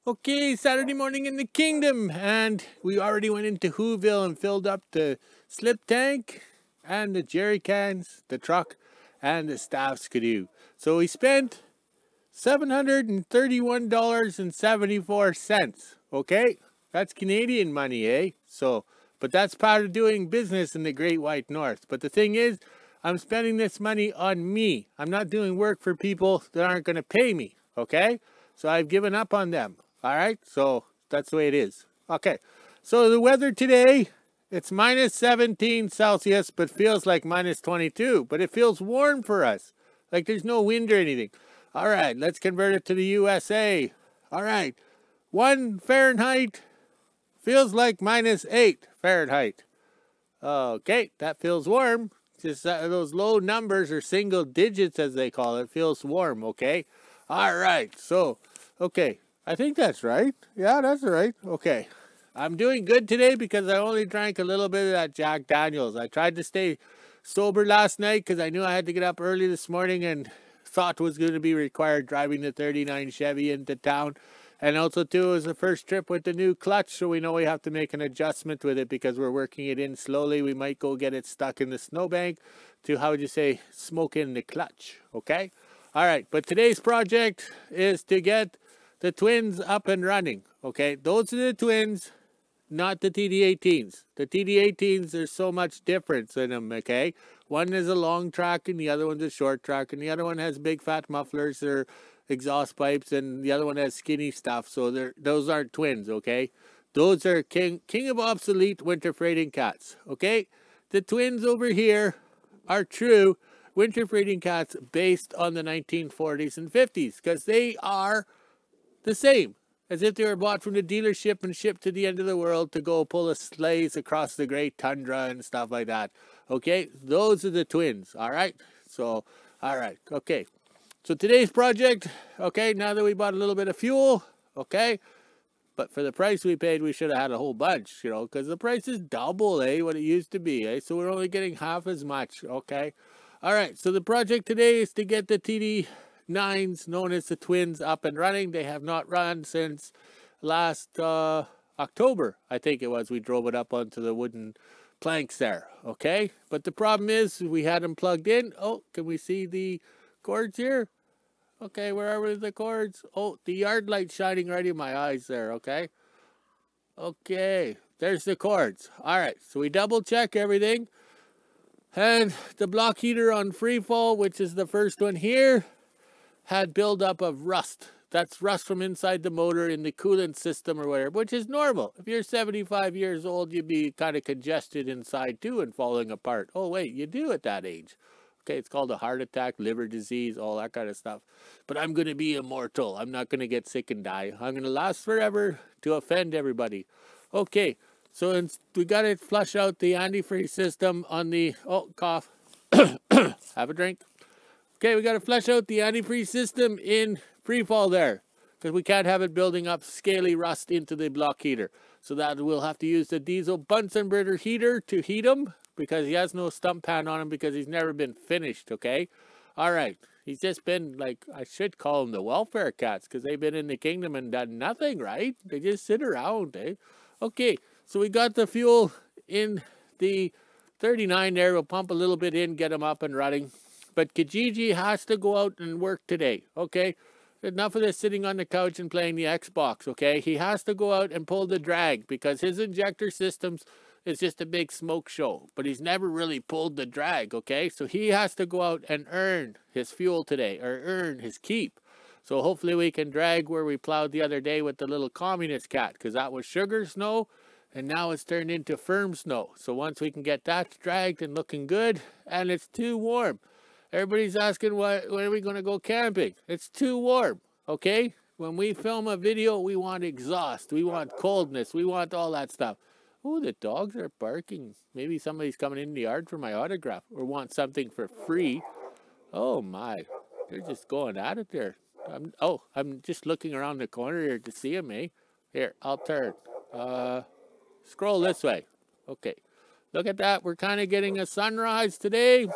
Okay, Saturday morning in the kingdom, and we already went into Whoville and filled up the slip tank and the jerry cans, the truck, and the staff skidoo. So we spent $731.74. Okay, that's Canadian money, eh? So, but that's part of doing business in the Great White North. But the thing is, I'm spending this money on me. I'm not doing work for people that aren't going to pay me. Okay, so I've given up on them. All right, so that's the way it is. Okay, so the weather today, it's minus 17 Celsius, but feels like minus 22. But it feels warm for us. Like there's no wind or anything. All right, let's convert it to the USA. All right, 1 Fahrenheit feels like minus 8 Fahrenheit. Okay, that feels warm. Just those low numbers or single digits, as they call it, feels warm, okay? All right, so, okay. I think that's right. Yeah, that's right. Okay. I'm doing good today because I only drank a little bit of that Jack Daniels. I tried to stay sober last night because I knew I had to get up early this morning and thought was going to be required driving the 39 Chevy into town. And also, too, it was the first trip with the new clutch, so we know we have to make an adjustment with it because we're working it in slowly. We might go get it stuck in the snowbank to, how would you say, smoke in the clutch, okay? All right, but today's project is to get the twins up and running, okay? Those are the twins, not the TD18s. The TD18s, there's so much difference in them, okay? One is a long track and the other one's a short track, and the other one has big fat mufflers or exhaust pipes, and the other one has skinny stuff, so those aren't twins, okay? Those are king of obsolete winter freighting cats, okay? The twins over here are true winter freighting cats based on the 1940s and 50s, because they are the same as if they were bought from the dealership and shipped to the end of the world to go pull the sleighs across the great tundra and stuff like that. Okay, those are the twins. All right, so all right, okay. So today's project, okay, now that we bought a little bit of fuel, okay, but for the price we paid, we should have had a whole bunch, you know, because the price is double, what it used to be, so we're only getting half as much, okay. All right, so the project today is to get the TD9s, known as the twins, up and running. They have not run since last October, I think it was. We drove it up onto the wooden planks there, okay? But the problem is we had them plugged in. Oh, can we see the cords here? Okay, where are the cords? Oh, the yard light's shining right in my eyes there, okay? Okay, there's the cords. All right, so we double check everything. And the block heater on free fall, which is the first one here, had buildup of rust. That's rust from inside the motor in the coolant system or whatever, which is normal. If you're 75 years old, you'd be kind of congested inside too and falling apart. Oh, wait, you do at that age. Okay, it's called a heart attack, liver disease, all that kind of stuff. But I'm going to be immortal. I'm not going to get sick and die. I'm going to last forever to offend everybody. Okay, so we got to flush out the antifreeze system on the... Oh, cough. Have a drink. Okay, we got to flush out the antifreeze system in free fall there, because we can't have it building up scaly rust into the block heater. So that we'll have to use the diesel Bunsen burner heater to heat him, because he has no stump pan on him because he's never been finished, okay? All right, he's just been like, I should call them the welfare cats, because they've been in the kingdom and done nothing, right? They just sit around, eh? Okay, so we got the fuel in the 39 there. We'll pump a little bit in, get them up and running. But Kijiji has to go out and work today, okay? Enough of this sitting on the couch and playing the Xbox, okay? He has to go out and pull the drag because his injector systems is just a big smoke show. But he's never really pulled the drag, okay? So he has to go out and earn his fuel today, or earn his keep. So hopefully we can drag where we plowed the other day with the little communist cat, because that was sugar snow, and now it's turned into firm snow. So once we can get that dragged and looking good, and it's too warm. Everybody's asking, when are we going to go camping? It's too warm, okay? When we film a video, we want exhaust. We want coldness. We want all that stuff. Oh, the dogs are barking. Maybe somebody's coming in the yard for my autograph or want something for free. Oh, my. They're just going at it there. I'm just looking around the corner here to see them, eh? Here, I'll turn. Scroll this way. Okay. Look at that. We're kind of getting a sunrise today.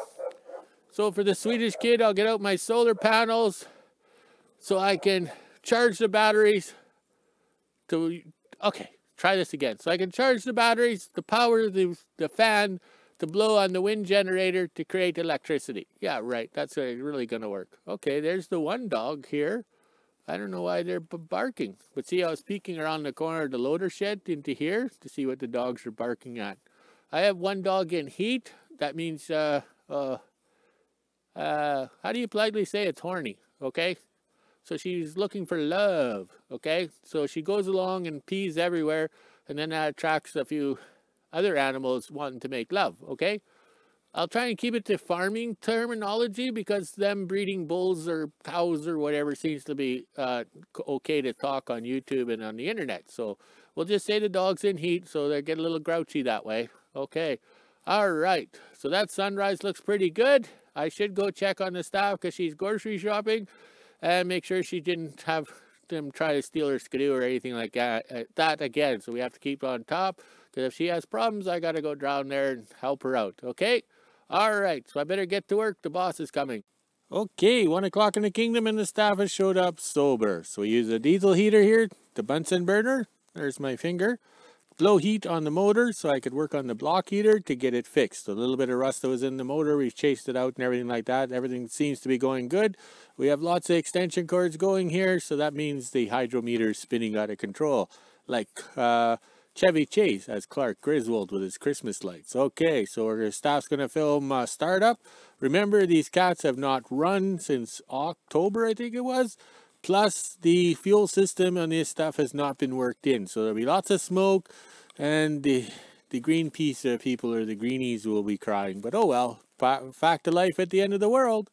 So for the Swedish kid, I'll get out my solar panels so I can charge the batteries okay, try this again. So I can charge the batteries, the power the fan, to blow on the wind generator to create electricity. Yeah, right. That's really going to work. Okay, there's the one dog here. I don't know why they're barking. But see, I was peeking around the corner of the loader shed into here to see what the dogs are barking at. I have one dog in heat. That means, how do you politely say it's horny? Okay? So she's looking for love. Okay? So she goes along and pees everywhere. And then that attracts a few other animals wanting to make love, okay? I'll try and keep it to farming terminology because them breeding bulls or cows or whatever seems to be okay to talk on YouTube and on the internet. So we'll just say the dog's in heat, so they get a little grouchy that way. Okay, all right. So that sunrise looks pretty good. I should go check on the staff because she's grocery shopping and make sure she didn't have them try to steal her skidoo or anything like that again. So we have to keep on top. Because if she has problems, I got to go down there and help her out, okay? All right, so I better get to work. The boss is coming. Okay, 1 o'clock in the kingdom and the staff has showed up sober. So we use a diesel heater here, the Bunsen burner. There's my finger. Blow heat on the motor so I could work on the block heater to get it fixed. A little bit of rust that was in the motor, we chased it out and everything like that. Everything seems to be going good. We have lots of extension cords going here, so that means the hydrometer is spinning out of control. Like, Chevy Chase as Clark Griswold with his Christmas lights. Okay, so our staff's going to film startup. Remember, these cats have not run since October, I think it was. Plus, the fuel system on this stuff has not been worked in. So there'll be lots of smoke, and the Greenpeace people or the greenies will be crying. But oh well, fact of life at the end of the world.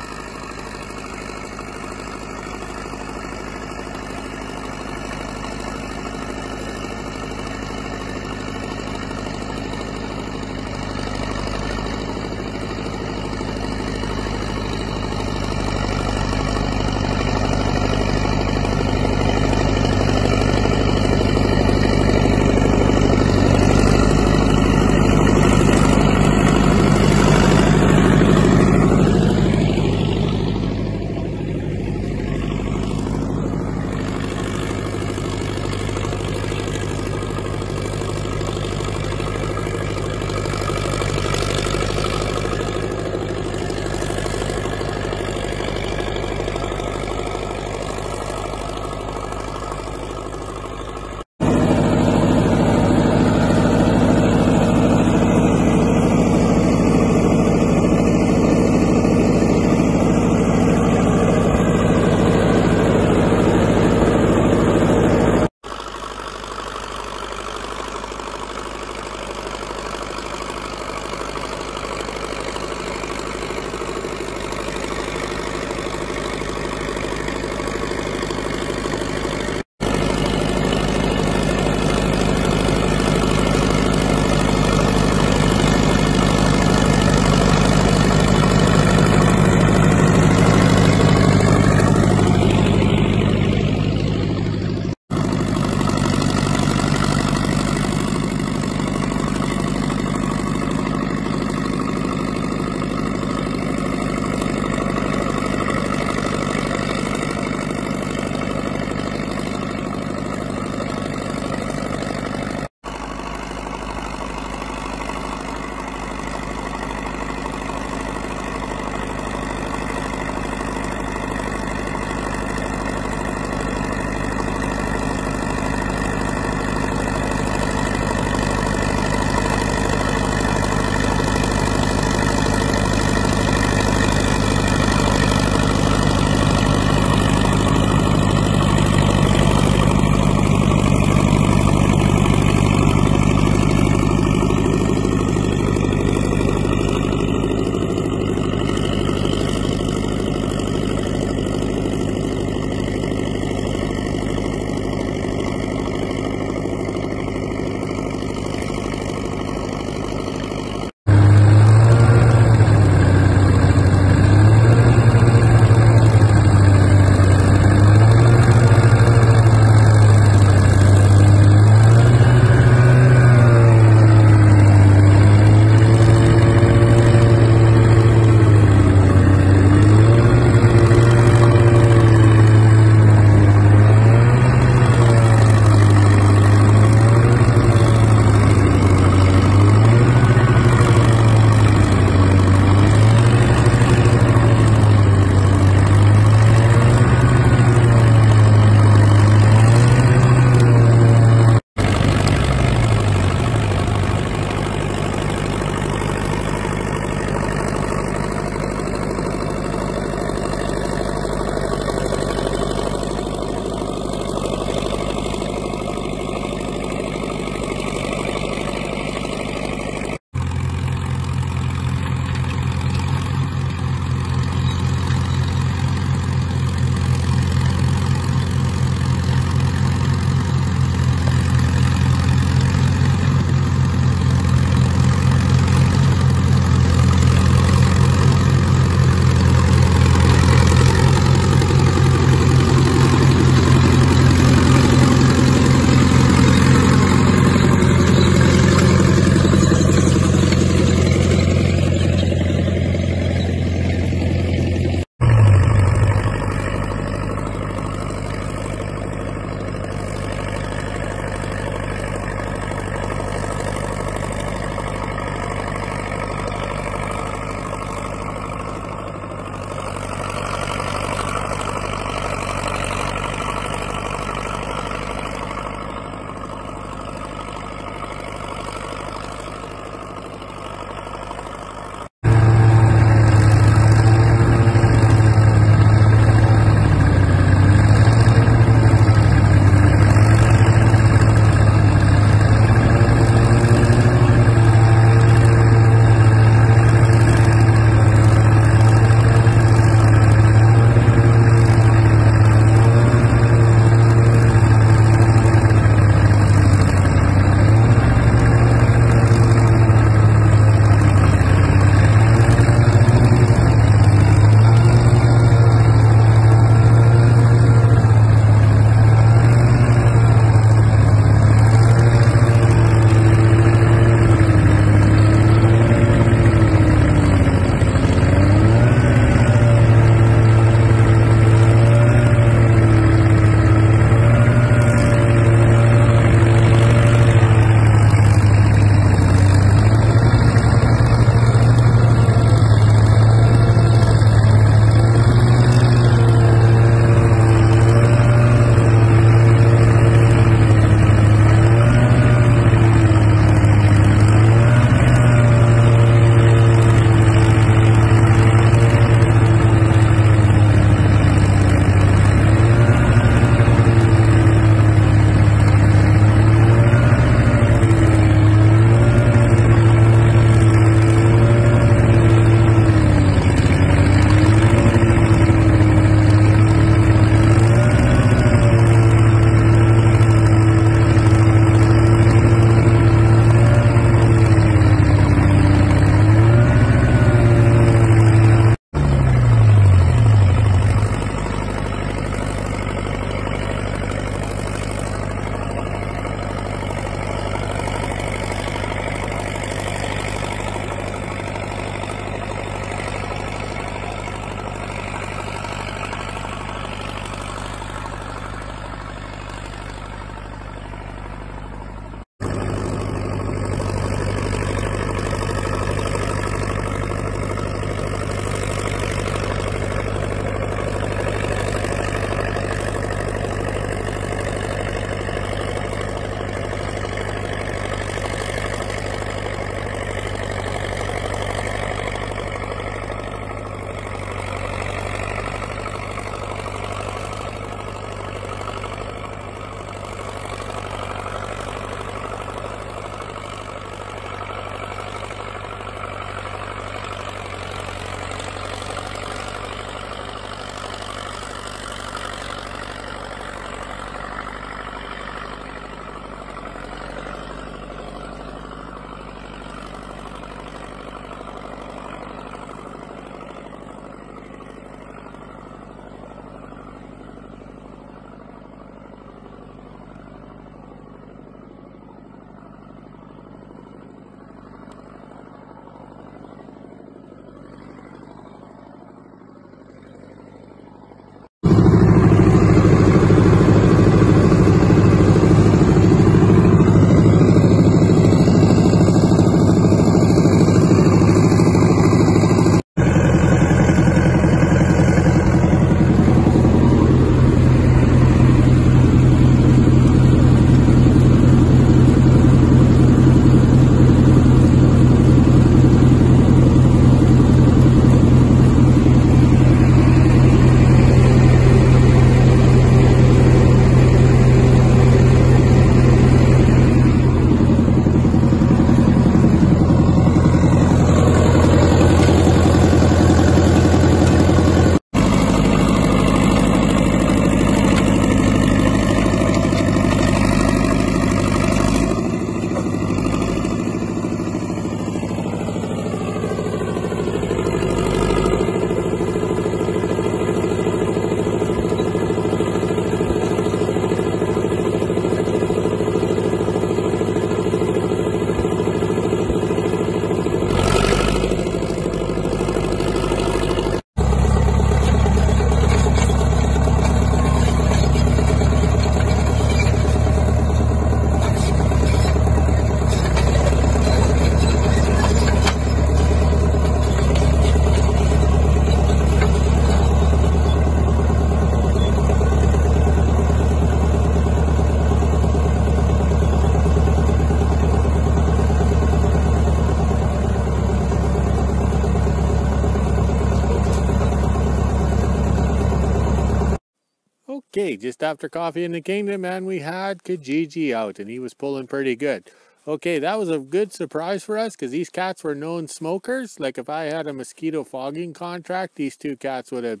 Okay, just after coffee in the kingdom, and we had Kijiji out, and he was pulling pretty good. Okay, that was a good surprise for us, because these cats were known smokers. Like, if I had a mosquito fogging contract, these two cats would have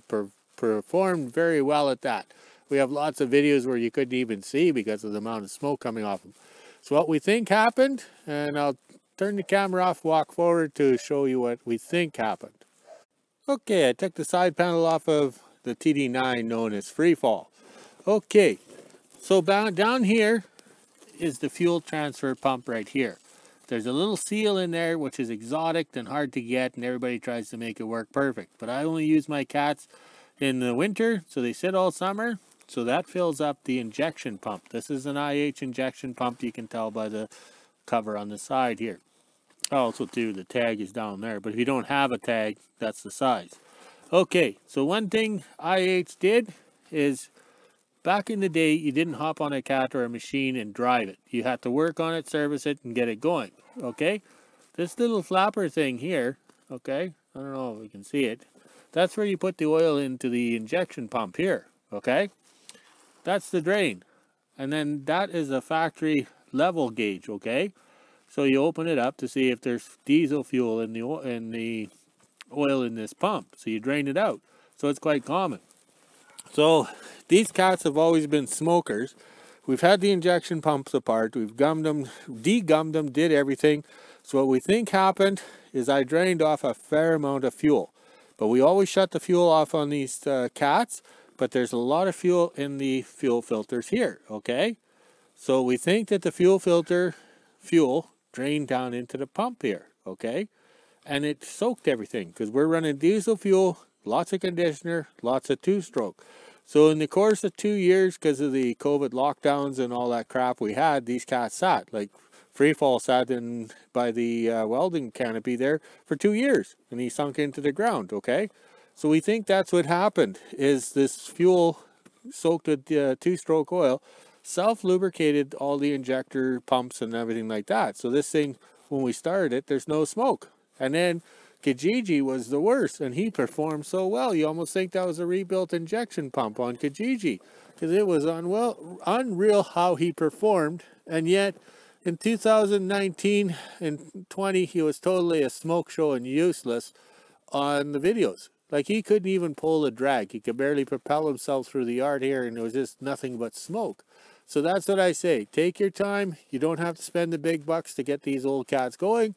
performed very well at that. We have lots of videos where you couldn't even see because of the amount of smoke coming off them. So what we think happened, and I'll turn the camera off, walk forward to show you what we think happened. Okay, I took the side panel off of the TD9 known as Freefall. Okay, so down here is the fuel transfer pump right here. There's a little seal in there which is exotic and hard to get, and everybody tries to make it work perfect. But I only use my cats in the winter, so they sit all summer. So that fills up the injection pump. This is an IH injection pump, you can tell by the cover on the side here. Also too, the tag is down there, but if you don't have a tag, that's the size. Okay, so one thing IH did is, back in the day, you didn't hop on a cat or a machine and drive it. You had to work on it, service it, and get it going, okay? This little flapper thing here, okay, I don't know if you can see it. That's where you put the oil into the injection pump here, okay? That's the drain. And then that is a factory level gauge, okay? So you open it up to see if there's diesel fuel in the oil in this pump. So you drain it out. So it's quite common. So these cats have always been smokers. We've had the injection pumps apart. We've gummed them, degummed them, did everything. So what we think happened is I drained off a fair amount of fuel. But we always shut the fuel off on these cats. But there's a lot of fuel in the fuel filters here, okay? So we think that the fuel filter fuel drained down into the pump here, okay? And it soaked everything, because we're running diesel fuel, lots of conditioner, lots of two-stroke. So in the course of 2 years, because of the COVID lockdowns and all that crap we had, these cats sat. Like, Freefall sat in by the welding canopy there for 2 years, and he sunk into the ground, okay? So we think that's what happened, is this fuel soaked with two-stroke oil self-lubricated all the injector pumps and everything like that. So this thing, when we started it, there's no smoke. And then Kijiji was the worst, and he performed so well. You almost think that was a rebuilt injection pump on Kijiji, because it was unreal how he performed. And yet in 2019 and 20, he was totally a smoke show and useless on the videos. Like, he couldn't even pull a drag. He could barely propel himself through the yard here, and it was just nothing but smoke. So that's what I say. Take your time. You don't have to spend the big bucks to get these old cats going.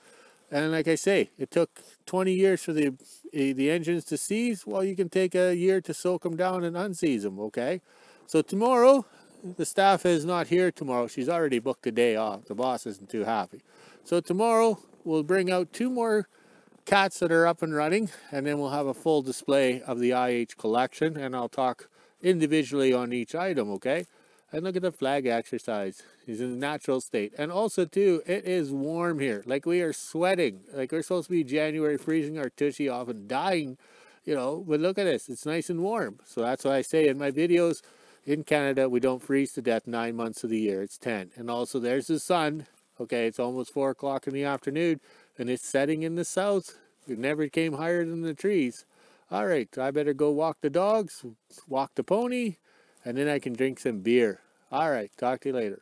And like I say, it took 20 years for the engines to seize. Well, you can take a year to soak them down and unseize them, okay? So tomorrow, the staff is not here tomorrow. She's already booked a day off. The boss isn't too happy. So tomorrow, we'll bring out 2 more cats that are up and running, and then we'll have a full display of the IH collection, and I'll talk individually on each item, okay? And look at the flag exercise. He's in a natural state. And also too, it is warm here. Like, we are sweating. Like, we're supposed to be January, freezing our tushy off and dying, you know, but look at this. It's nice and warm. So that's why I say in my videos, in Canada, we don't freeze to death 9 months of the year. It's 10. And also there's the sun. Okay, it's almost 4 o'clock in the afternoon, and it's setting in the south. It never came higher than the trees. All right, I better go walk the dogs, walk the pony, and then I can drink some beer. All right, talk to you later.